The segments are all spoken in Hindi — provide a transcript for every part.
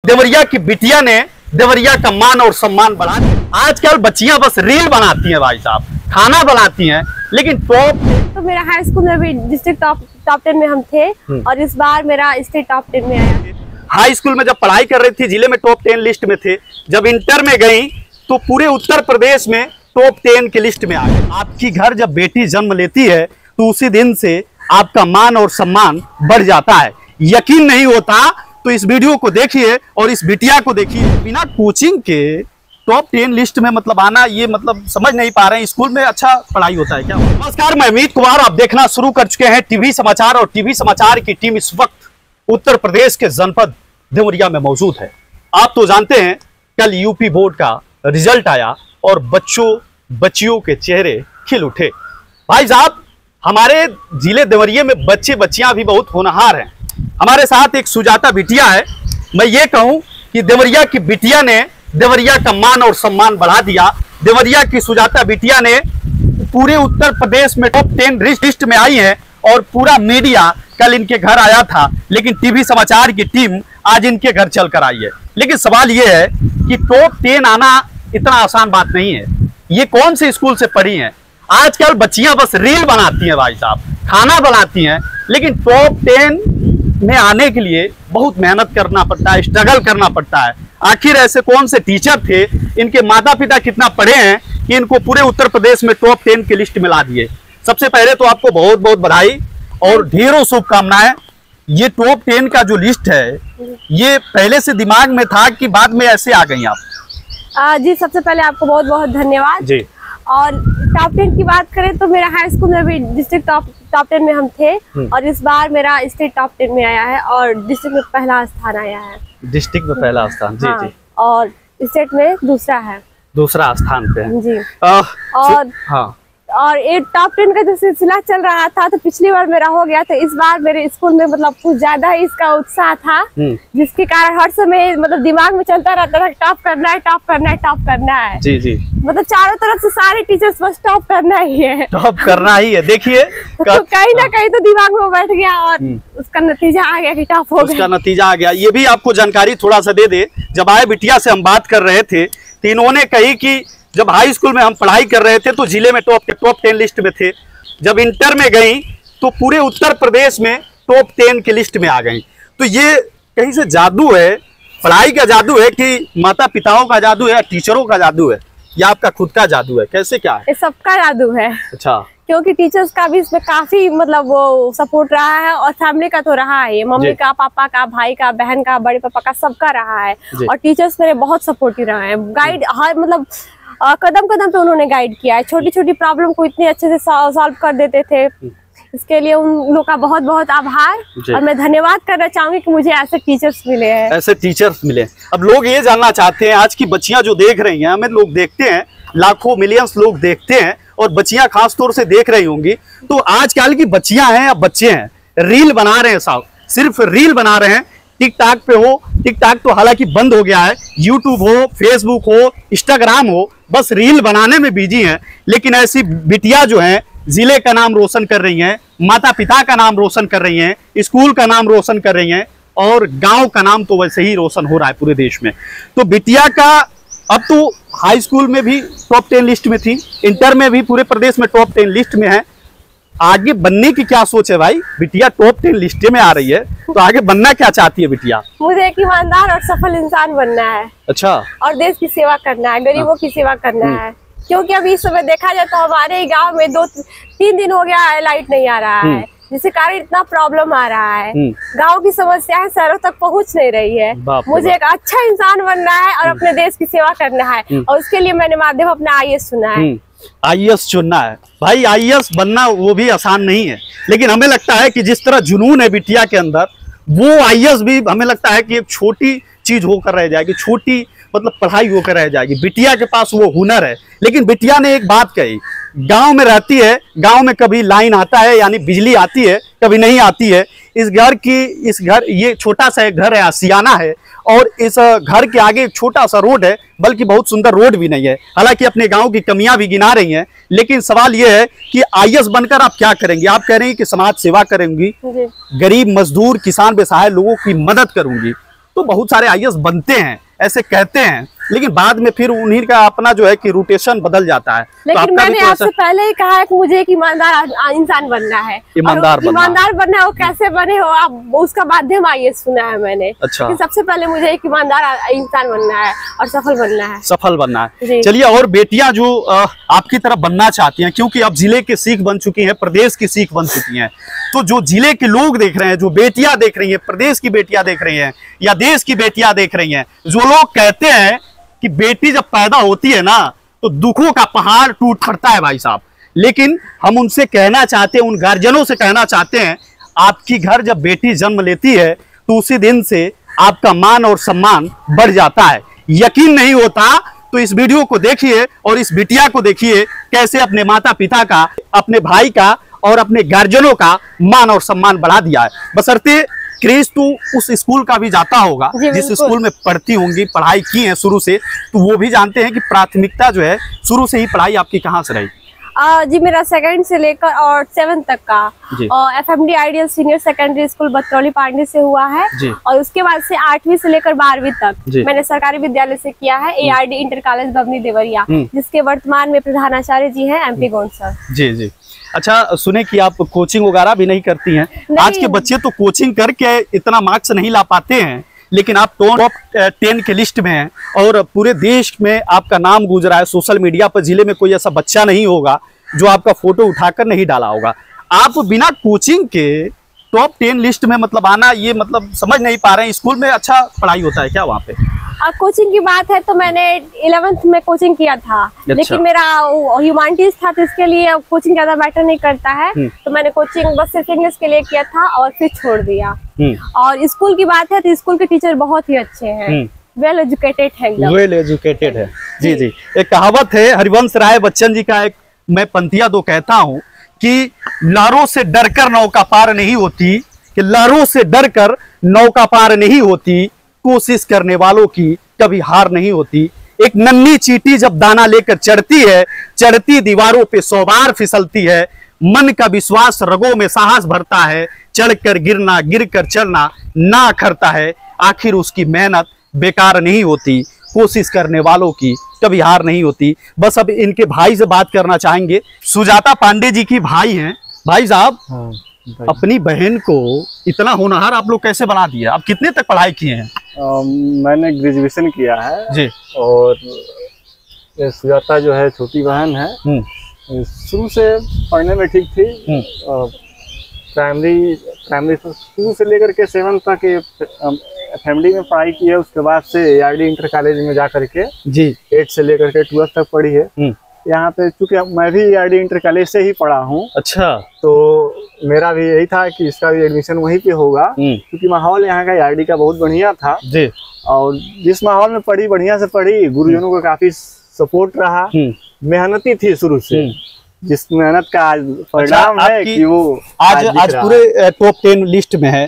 देवरिया की बिटिया ने देवरिया का मान और सम्मान बढ़ा दिया। आजकल बच्चियां बस रील बनाती हैं भाई साहब, खाना बनाती हैं, लेकिन तो मेरा हाई स्कूल में भी डिस्ट्रिक्ट टॉप 10 में हम थे और इस बार मेरा स्टेट टॉप 10 में आया। हाई स्कूल में जब पढ़ाई कर रही थी जिले में टॉप 10 लिस्ट में थे, जब इंटर में गई तो पूरे उत्तर प्रदेश में टॉप 10 की लिस्ट में आ गई। आपकी घर जब बेटी जन्म लेती है तो उसी दिन से आपका मान और सम्मान बढ़ जाता है। यकीन नहीं होता तो इस वीडियो को देखिए और इस बिटिया को देखिए। बिना कोचिंग के टॉप 10 लिस्ट में मतलब आना, ये मतलब समझ नहीं पा रहे हैं स्कूल में अच्छा पढ़ाई होता है क्या? नमस्कार, मैं अमित कुमार, आप देखना शुरू कर चुके हैं टीवी समाचार और टीवी समाचार की टीम इस वक्त उत्तर प्रदेश के जनपद देवरिया में मौजूद है। आप तो जानते हैं कल यूपी बोर्ड का रिजल्ट आया और बच्चियों के चेहरे खिल उठे। भाई साहब, हमारे जिले देवरिया में बच्चियां भी बहुत होनहार हैं। हमारे साथ एक सुजाता बिटिया है। मैं ये कहूं कि देवरिया की बिटिया ने देवरिया का मान और सम्मान बढ़ा दिया। देवरिया की सुजाता बिटिया ने पूरे उत्तर प्रदेश में टॉप 10 लिस्ट में आई है और पूरा मीडिया कल इनके घर आया था, लेकिन टीवी समाचार की टीम आज इनके घर चल कर आई है। लेकिन सवाल ये है कि टॉप 10 आना इतना आसान बात नहीं है। ये कौन से स्कूल से पढ़ी हैं? आजकल बच्चियां बस रील बनाती हैं भाई साहब, खाना बनाती हैं, लेकिन टॉप 10 में आने के लिए बहुत मेहनत करना पड़ता है, स्ट्रगल करना पड़ता है। आखिर ऐसे कौन से टीचर थे, इनके माता पिता कितना पढ़े हैं कि इनको पूरे उत्तर प्रदेश में टॉप 10 की लिस्ट में ला दिए? सबसे पहले तो आपको बहुत बहुत बधाई और ढेरों शुभकामनाएं। ये टॉप 10 का जो लिस्ट है, ये पहले से दिमाग में था कि बाद में ऐसे आ गई आप? जी, सबसे पहले आपको बहुत बहुत धन्यवाद जी। और टॉप 10 की बात करें तो मेरा हाई स्कूल में भी डिस्ट्रिक्ट टॉप 10 में हम थे और इस बार मेरा स्टेट टॉप 10 में आया है और डिस्ट्रिक्ट में पहला स्थान आया है। डिस्ट्रिक्ट में पहला स्थान? जी। हाँ, जी। और स्टेट में दूसरा है। दूसरा स्थान पे है जी। और हाँ, और ये टॉप 10 का जो सिलसिला चल रहा था तो पिछली बार मेरा हो गया, तो इस बार मेरे स्कूल में मतलब कुछ ज्यादा ही इसका उत्साह था, जिसके कारण हर समय मतलब दिमाग में चलता रहता था टॉप करना है, टॉप करना है, टॉप करना है। जी जी। मतलब चारों तरफ से सारे टीचर्स बस टॉप करना ही है, टॉप करना ही है। देखिए तो कहीं ना कहीं तो दिमाग में बैठ गया और उसका नतीजा आ गया कि टॉप हो गया। उसका नतीजा आ गया। ये भी आपको जानकारी थोड़ा सा दे दे, जब आए बिटिया से हम बात कर रहे थे तो इन्होंने कही कि जब हाई स्कूल में हम पढ़ाई कर रहे थे तो जिले में टॉप 10 लिस्ट में थे, जब इंटर में गई तो पूरे उत्तर प्रदेश में टॉप 10 की लिस्ट में आ गई। तो ये कहीं से जादू है, पढ़ाई का जादू है कि माता पिताओं का जादू है या टीचरों का जादू है या आपका खुद का जादू है? कैसे क्या है? ये सबका जादू है। अच्छा। क्योंकि टीचर्स का भी इसमें काफी मतलब वो सपोर्ट रहा है और फैमिली का तो रहा है, मम्मी का, पापा का, भाई का, बहन का, बड़े पापा का, सबका रहा है। और टीचर्स मेरे बहुत सपोर्टिव रहे हैं, गाइड हर मतलब कदम कदम पे उन्होंने गाइड किया है। छोटी छोटी प्रॉब्लम को इतने अच्छे से सॉल्व कर देते थे, इसके लिए उन लोग का बहुत बहुत आभार और मैं धन्यवाद करना चाहूंगी कि मुझे ऐसे टीचर्स मिले हैं। ऐसे टीचर्स मिले। अब लोग ये जानना चाहते हैं, आज की बच्चियां जो देख रही हैं, हमें लोग देखते हैं, लाखों मिलियंस लोग देखते हैं और बच्चियां खास तौर से देख रही होंगी, तो आजकल की बच्चियां हैं या बच्चे हैं, रील बना रहे हैं साहब, सिर्फ रील बना रहे हैं। टिकटॉक पे हो, टिकटॉक तो हालांकि बंद हो गया है, यूट्यूब हो, फेसबुक हो, इंस्टाग्राम हो, बस रील बनाने में बिजी हैं। लेकिन ऐसी बिटिया जो हैं जिले का नाम रोशन कर रही हैं, माता पिता का नाम रोशन कर रही हैं, स्कूल का नाम रोशन कर रही हैं और गांव का नाम तो वैसे ही रोशन हो रहा है पूरे देश में। तो बिटिया का अब तो हाई स्कूल में भी टॉप 10 लिस्ट में थी, इंटर में भी पूरे प्रदेश में टॉप 10 लिस्ट में है। आगे बनने की क्या सोच है भाई? बिटिया टॉप 10 लिस्ट में आ रही है तो आगे बनना क्या चाहती है बिटिया? मुझे एक ईमानदार और सफल इंसान बनना है। अच्छा। और देश की सेवा करना है, गरीबों की सेवा करना है। क्योंकि अभी इस समय देखा जाए तो हमारे गांव में 2-3 दिन हो गया लाइट नहीं आ रहा है, जिसके कारण इतना प्रॉब्लम आ रहा है। गांव की समस्याएं शहरों तक पहुंच नहीं रही है। मुझे एक अच्छा इंसान बनना है और अपने देश की सेवा करना है और उसके लिए मैंने माध्यम अपना IAS चुना है। IAS चुनना है भाई। IAS बनना वो भी आसान नहीं है, लेकिन हमें लगता है कि जिस तरह जुनून है बिटिया के अंदर, वो IAS भी हमें लगता है कि एक छोटी चीज होकर रह जाएगी, छोटी मतलब पढ़ाई होकर रह जाएगी। बिटिया के पास वो हुनर है। लेकिन बिटिया ने एक बात कही, गांव में रहती है, गांव में कभी लाइन आता है यानी बिजली आती है, कभी नहीं आती है। इस घर ये छोटा सा एक घर है, आसियाना है और इस घर के आगे एक छोटा सा रोड है, बल्कि बहुत सुंदर रोड भी नहीं है। हालांकि अपने गांव की कमियां भी गिना रही हैं, लेकिन सवाल ये है कि IAS बनकर आप क्या करेंगी? आप कह रही हैं कि समाज सेवा करेंगी, गरीब मजदूर किसान बेसहाय लोगों की मदद करूंगी, तो बहुत सारे आईएएस बनते हैं, ऐसे कहते हैं, लेकिन बाद में फिर उन्हीं का अपना जो है कि रोटेशन बदल जाता है। लेकिन मैंने आपसे पहले ही कहा है कि मुझे एक ईमानदार इंसान बनना है। ईमानदार बनना है, वो कैसे बने हो आप, उसका माध्यम आइए सुना है मैंने। अच्छा, कि सबसे पहले मुझे एक ईमानदार इंसान बनना है और सफल बनना है। सफल बनना है। चलिए, और बेटियां जो आपकी तरफ बनना चाहती हैं, क्योंकि अब जिले की सीख बन चुकी है, प्रदेश की सीख बन चुकी है, तो जो जिले के लोग देख रहे हैं, जो बेटियां देख रही है, प्रदेश की बेटियां देख रही है या देश की बेटियां देख रही है, जो लोग कहते हैं कि बेटी जब पैदा होती है ना तो दुखों का पहाड़ टूट पड़ता है भाई साहब, लेकिन हम उनसे कहना चाहते हैं, उन गार्जियनों से कहना चाहते हैं, आपकी घर जब बेटी जन्म लेती है तो उसी दिन से आपका मान और सम्मान बढ़ जाता है। यकीन नहीं होता तो इस वीडियो को देखिए और इस बिटिया को देखिए कैसे अपने माता पिता का, अपने भाई का और अपने गार्जियनों का मान और सम्मान बढ़ा दिया है। बशर्ते क्रिस तो उस स्कूल का भी जाता होगा जिस स्कूल में पढ़ती होंगी, पढ़ाई की है शुरू से, तो वो भी जानते हैं कि प्राथमिकता जो है शुरू से ही पढ़ाई आपकी कहाँ से रही? जी मेरा 2nd से लेकर और 7th तक का FMD ideal senior secondary school Batrauli Pandey से हुआ है, और उसके बाद से 8वीं से लेकर 12वीं तक मैंने सरकारी विद्यालय से किया है, ARD इंटर कॉलेज बबनी देवरिया, जिसके वर्तमान में प्रधानाचार्य जी हैं MP गौंड सर। जी जी। अच्छा, सुने कि आप कोचिंग वगैरह भी नहीं करती हैं? आज के बच्चे तो कोचिंग करके इतना मार्क्स नहीं ला पाते हैं, लेकिन आप टॉप 10 के लिस्ट में हैं और पूरे देश में आपका नाम गुजरा है। सोशल मीडिया पर जिले में कोई ऐसा बच्चा नहीं होगा जो आपका फोटो उठाकर नहीं डाला होगा। आप बिना कोचिंग के टॉप 10 लिस्ट में मतलब आना, ये मतलब समझ नहीं पा रहे हैं। स्कूल में अच्छा पढ़ाई होता है क्या वहाँ पे? कोचिंग की बात है तो मैंने 11th में कोचिंग किया था। अच्छा। लेकिन मेरा ह्यूमैनिटीज था तो इसके लिए कोचिंग ज्यादा मैटर नहीं करता है, तो मैंने कोचिंग बस सिर्फ इंग्लिश के लिए किया था और फिर छोड़ दिया। और स्कूल की बात है तो स्कूल के टीचर बहुत ही अच्छे हैं, वेल एजुकेटेड है। वेल एजुकेटेड है। जी जी। एक कहावत है हरिवंश राय बच्चन जी का, एक मैं पंथिया दो कहता हूँ कि लहरों से डरकर नौका पार नहीं होती, कि लहरों से डरकर नौका पार नहीं होती, कोशिश करने वालों की कभी हार नहीं होती। एक नन्ही चींटी जब दाना लेकर चढ़ती है, चढ़ती दीवारों पे 100 बार फिसलती है, मन का विश्वास रगों में साहस भरता है, चढ़कर गिरना गिरकर चढ़ना ना करता है, आखिर उसकी मेहनत बेकार नहीं होती, कोशिश करने वालों की कभी हार नहीं होती। बस अब इनके भाई से बात करना चाहेंगे। सुजाता पांडे जी की भाई हैं। भाई साहब, अपनी बहन को इतना होनहार आप लोग कैसे बना दिया? आप कितने तक पढ़ाई किए हैं? मैंने ग्रेजुएशन किया है जी। और सुजाता जो है छोटी बहन है, शुरू से पढ़ने में ठीक थी। प्राइमरी शुरू से लेकर के 7th तक फैमिली में पढ़ाई की है। उसके बाद से ARD इंटर कॉलेज में जा करके जी 8 से लेकर के 12th तक पढ़ी है। यहाँ पे चूंकि मैं भी ARD इंटर कॉलेज से ही पढ़ा हूँ। अच्छा। तो मेरा भी यही था कि इसका भी एडमिशन वहीं पे होगा, क्योंकि माहौल यहाँ का ARD का बहुत बढ़िया था जी। और जिस माहौल में पढ़ी, बढ़िया से पढ़ी, गुरुजनों का काफी सपोर्ट रहा, मेहनती थी शुरू से, जिस मेहनत का आज परिणाम है कि वो आज पूरे टॉप 10 लिस्ट में है।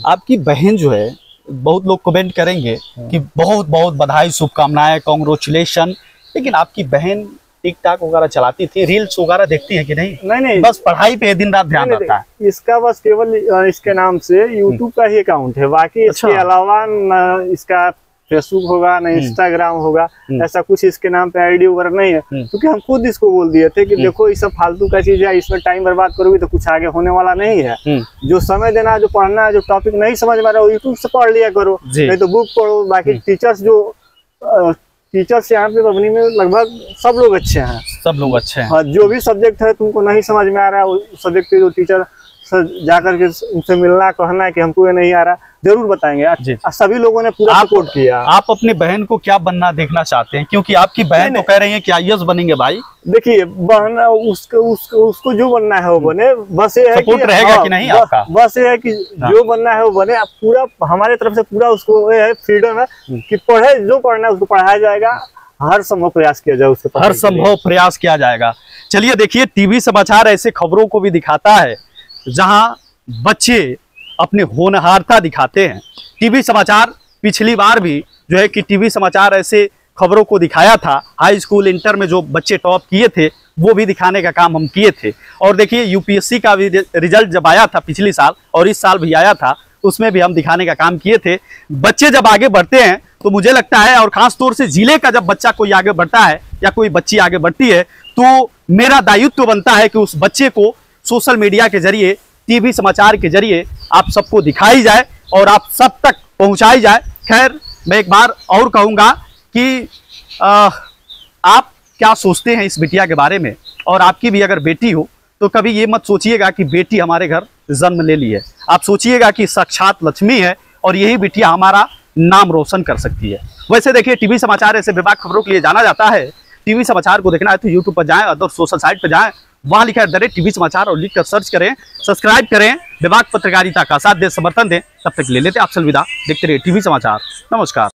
आपकी बहन जो है, बहुत लोग कमेंट करेंगे कि बहुत बहुत बधाई, शुभकामनाएं, कांग्रेचुलेशन, लेकिन आपकी बहन टिकटॉक वगैरह चलाती थी, रील्स वगैरह देखती है कि नहीं? नहीं, बस पढ़ाई पे दिन रात ध्यान रहता है। इसका बस केवल इसके नाम से YouTube का ही अकाउंट है, बाकी इसके अलावा न इसका फेसबुक होगा न इंस्टाग्राम होगा, ऐसा कुछ इसके नाम पे ID वगैरह नहीं है। क्योंकि हम खुद इसको बोल दिए थे कि देखो ये सब फालतू का चीज है, इसमें टाइम बर्बाद करोगे तो कुछ आगे होने वाला नहीं है। जो समय देना, जो पढ़ना है, जो टॉपिक नहीं समझ में आ रहा है, यूट्यूब से पढ़ लिया करो, नहीं तो बुक पढ़ो। बाकी टीचर्स यहाँ पे बबनी में लगभग सब लोग अच्छे हैं, सब लोग अच्छे हैं। हाँ, जो भी सब्जेक्ट है तुमको नहीं समझ में आ रहा है, उस सब्जेक्ट के जो टीचर जाकर के उनसे मिलना, कहना है कि हमको ये नहीं आ रहा, जरूर बताएंगे। सभी लोगों ने पूरा सपोर्ट किया। आप अपनी बहन को क्या बनना देखना चाहते हैं? क्योंकि आपकी बहन तो कह रही है कि IAS बनेंगे। भाई देखिए, बहन उसको जो बनना है वो बने, बस ये है सपोर्ट रहेगा कि नहीं आपका? बस ये है कि जो बनना है वो बने। पूरा हमारे तरफ से पूरा उसको ये है, फ्रीडम है कि पढ़े, जो पढ़ना है उसको पढ़ाया जाएगा, हर संभव प्रयास किया जाए, उसके हर संभव प्रयास किया जाएगा। चलिए देखिए, टीवी समाचार ऐसे खबरों को भी दिखाता है जहां बच्चे अपनी होनहारता दिखाते हैं। टीवी समाचार पिछली बार भी जो है कि टीवी समाचार ऐसे खबरों को दिखाया था। हाई स्कूल इंटर में जो बच्चे टॉप किए थे वो भी दिखाने का काम हम किए थे। और देखिए, UPSC का भी रिजल्ट जब आया था पिछली साल और इस साल भी आया था, उसमें भी हम दिखाने का काम किए थे। बच्चे जब आगे बढ़ते हैं तो मुझे लगता है, और खास तौर से जिले का जब बच्चा कोई आगे बढ़ता है या कोई बच्ची आगे बढ़ती है, तो मेरा दायित्व बनता है कि उस बच्चे को सोशल मीडिया के जरिए, टीवी समाचार के जरिए आप सबको दिखाई जाए और आप सब तक पहुंचाई जाए। खैर, मैं एक बार और कहूँगा कि आप क्या सोचते हैं इस बिटिया के बारे में, और आपकी भी अगर बेटी हो तो कभी ये मत सोचिएगा कि बेटी हमारे घर जन्म ले ली है। आप सोचिएगा कि साक्षात लक्ष्मी है और यही बिटिया हमारा नाम रोशन कर सकती है। वैसे देखिए, टीवी समाचार ऐसे बेबाक खबरों के लिए जाना जाता है। टीवी समाचार को देखना है तो यूट्यूब पर जाएं, अदर सोशल साइट पर जाएं, वहां लिखा है टीवी समाचार और लिख कर सर्च करें, सब्सक्राइब करें, बेबाक पत्रकारिता का साथ दे, समर्थन दें। तब तक ले लेते आपसे अलविदा। देखते रहिए टीवी समाचार। नमस्कार।